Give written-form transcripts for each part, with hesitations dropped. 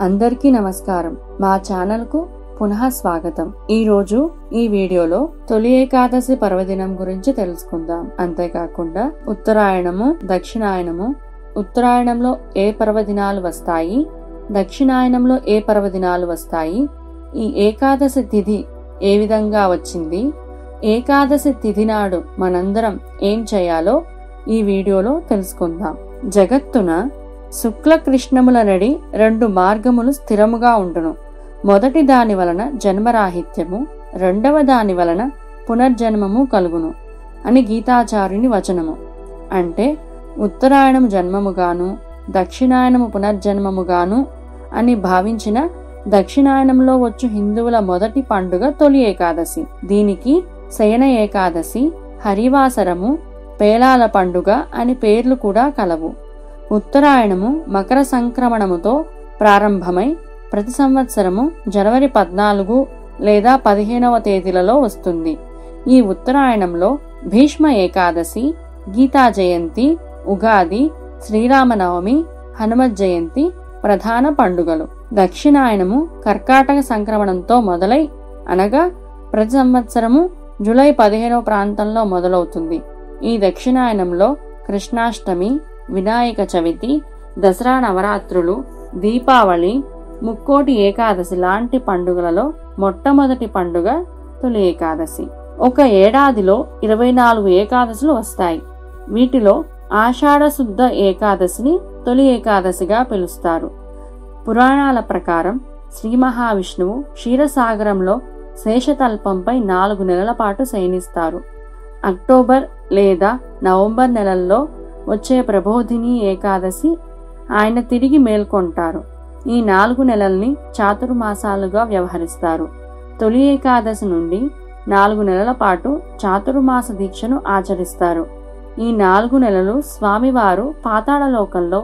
అందరికీ నమస్కారం. మా ఛానల్ కు పునః స్వాగతం. ఈ రోజు ఈ వీడియోలో తొలి ఏకాదశి పర్వదినం గురించి తెలుసుకుందాం. అంతేకాకుండా ఉత్తరాయణము, దక్షిణాయనము, ఉత్తరాయణంలో ఏ పర్వదినాలు వస్తాయి, దక్షిణాయనంలో ఏ పర్వదినాలు వస్తాయి, ఈ ఏకాదశి తిథి ఏ విధంగా వచ్చింది, ఏకాదశి తిథి నాడు మనందరం ఏం చేయాలో ఈ వీడియోలో తెలుసుకుందాం. జగత్తున శుక్ల కృష్ణముల నడి రెండు మార్గములు స్థిరముగా ఉండును. మొదటి దాని వలన జన్మరాహిత్యము, రెండవ దాని వలన పునర్జన్మము కలుగును అని గీతాచార్యుని వచనము. అంటే ఉత్తరాయణము జన్మముగాను, దక్షిణాయనము పునర్జన్మముగాను అని భావించిన దక్షిణాయనంలో వచ్చు హిందువుల మొదటి పండుగ తొలి ఏకాదశి. దీనికి శయన ఏకాదశి, హరివాసరము, పేలాల పండుగ అని పేర్లు కూడా కలవు. ఉత్తరాయణము మకర సంక్రమణముతో ప్రారంభమై ప్రతి సంవత్సరము జనవరి 14 లేదా 15వ తేదీలలో వస్తుంది. ఈ ఉత్తరాయణంలో భీష్మ ఏకాదశి, గీతా జయంతి, ఉగాది, శ్రీరామనవమి, హనుమత్ జయంతి ప్రధాన పండుగలు. దక్షిణాయనము కర్కాటక సంక్రమణంతో మొదలై అనగా ప్రతి సంవత్సరము జూలై 15వ ప్రాంతంలో మొదలవుతుంది. ఈ దక్షిణాయనంలో కృష్ణాష్టమి, వినాయక చవితి, దసరా, నవరాత్రులు, దీపావళి, ముక్కోటి ఏకాదశి లాంటి పండుగలలో మొట్టమొదటి పండుగ తొలి ఏకాదశి. ఒక ఏడాదిలో 24 ఏకాదశులు వస్తాయి. వీటిలో ఆషాఢ శుద్ధ ఏకాదశిని తొలి ఏకాదశిగా పిలుస్తారు. పురాణాల ప్రకారం శ్రీ మహావిష్ణువు క్షీరసాగరంలో శేషతల్పంపై 4 నెలల పాటు శయనిస్తారు. అక్టోబర్ లేదా నవంబర్ నెలల్లో వచ్చే ప్రబోధిని ఏకాదశి ఆయన తిరిగి మేల్కొంటారు. ఈ 4 నెలల్ని చాతుర్మాసాలుగా వ్యవహరిస్తారు. తొలి ఏకాదశి నుండి 4 నెలల పాటు చాతుర్మాస దీక్షను ఆచరిస్తారు. ఈ 4 నెలలు స్వామివారు పాతాళలోకంలో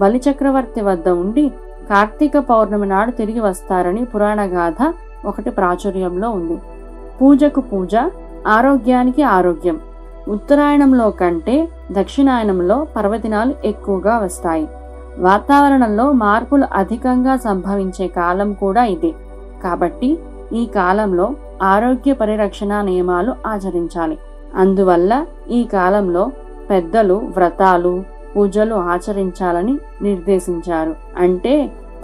బలిచక్రవర్తి వద్ద ఉండి కార్తీక పౌర్ణమి నాడు తిరిగి వస్తారని పురాణగాథ ఒకటి ప్రాచుర్యంలో ఉంది. పూజకు పూజ, ఆరోగ్యానికి ఆరోగ్యం. ఉత్తరాయణంలో కంటే దక్షిణాయనంలో పర్వదినాలు ఎక్కువగా వస్తాయి. వాతావరణంలో మార్పులు అధికంగా సంభవించే కాలం కూడా ఇదే. కాబట్టి ఈ కాలంలో ఆరోగ్య పరిరక్షణ నియమాలు ఆచరించాలి. అందువల్ల ఈ కాలంలో పెద్దలు వ్రతాలు, పూజలు ఆచరించాలని నిర్దేశించారు. అంటే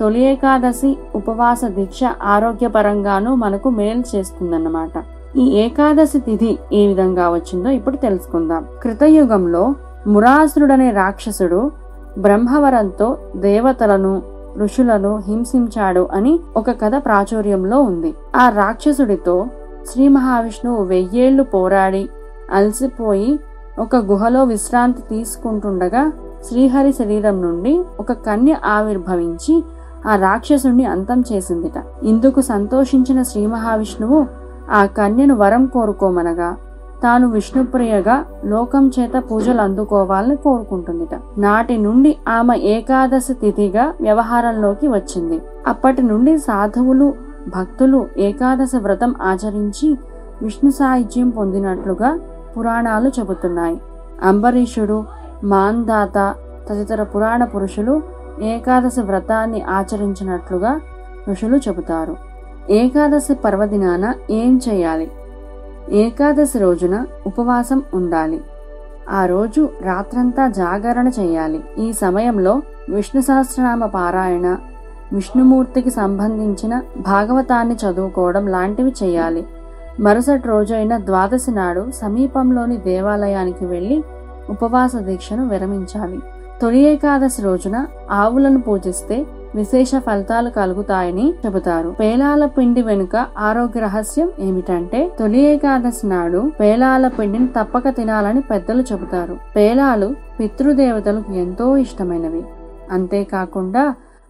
తొలి ఏకాదశి ఉపవాస దీక్ష ఆరోగ్యపరంగానూ మనకు మేలు చేస్తుందన్నమాట. ఈ ఏకాదశి తిథి ఏ విధంగా వచ్చిందో ఇప్పుడు తెలుసుకుందాం. కృతయుగంలో మురాసురుడనే రాక్షసుడు బ్రహ్మవరంతో దేవతలను, ఋషులను హింసించాడు అని ఒక కథ ప్రాచుర్యంలో ఉంది. ఆ రాక్షసుడితో శ్రీ మహావిష్ణువు 1000 ఏళ్లు పోరాడి అలసిపోయి ఒక గుహలో విశ్రాంతి తీసుకుంటుండగా శ్రీహరి శరీరం నుండి ఒక కన్య ఆవిర్భవించి ఆ రాక్షసుడిని అంతం చేసిందిట. ఇందుకు సంతోషించిన శ్రీ మహావిష్ణువు ఆ కన్యను వరం కోరుకోమనగా తాను విష్ణుప్రియగా లోకం చేత పూజలు అందుకోవాలని కోరుకుంటుందిట. నాటి నుండి ఆమె ఏకాదశి తిథిగా వ్యవహారంలోకి వచ్చింది. అప్పటి నుండి సాధువులు, భక్తులు ఏకాదశి వ్రతం ఆచరించి విష్ణు సాయుధ్యం పొందినట్లుగా పురాణాలు చెబుతున్నాయి. అంబరీషుడు, మాంధాత తదితర పురాణ పురుషులు ఏకాదశి వ్రతాన్ని ఆచరించినట్లుగా ఋషులు చెబుతారు. ఏకాదశి పర్వదినాన ఏం చేయాలి? ఏకాదశి రోజున ఉపవాసం ఉండాలి. ఆ రోజు రాత్రంతా జాగరణ చేయాలి. ఈ సమయంలో విష్ణు సహస్రనామ పారాయణ, విష్ణుమూర్తికి సంబంధించిన భాగవతాన్ని చదువుకోవడం లాంటివి చేయాలి. మరుసటి రోజైన ద్వాదశి నాడు సమీపంలోని దేవాలయానికి వెళ్లి ఉపవాస దీక్షను విరమించాలి. తొలి ఏకాదశి రోజున ఆవులను పూజిస్తే విశేష ఫలితాలు కలుగుతాయని చెబుతారు. పేలాల పిండి వెనుక ఆరోగ్య రహస్యం ఏమిటంటే తొలి ఏకాదశి నాడు పేలాల పిండిని తప్పక తినాలని పెద్దలు చెబుతారు. పేలాలు పితృదేవతలకు ఎంతో ఇష్టమైనవి. అంతేకాకుండా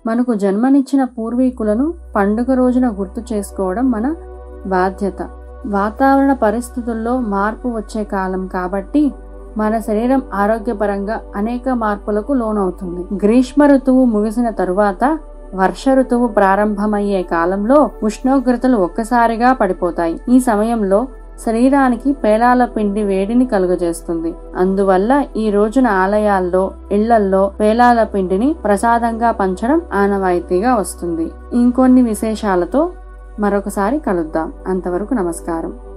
మనకు జన్మనిచ్చిన పూర్వీకులను పండుగ రోజున గుర్తు చేసుకోవడం మన బాధ్యత. వాతావరణ పరిస్థితుల్లో మార్పు వచ్చే కాలం కాబట్టి మన శరీరం ఆరోగ్యపరంగా అనేక మార్పులకు లోనవుతుంది. గ్రీష్మ ఋతువు ముగిసిన తరువాత వర్ష ఋతువు ప్రారంభమయ్యే కాలంలో ఉష్ణోగ్రతలు ఒక్కసారిగా పడిపోతాయి. ఈ సమయంలో శరీరానికి పేలాల పిండి వేడిని కలుగజేస్తుంది. అందువల్ల ఈ రోజున ఆలయాల్లో, ఇళ్లల్లో పేలాల పిండిని ప్రసాదంగా పంచడం ఆనవాయితీగా వస్తుంది. ఇంకొన్ని విశేషాలతో మరొకసారి కలుద్దాం. అంతవరకు నమస్కారం.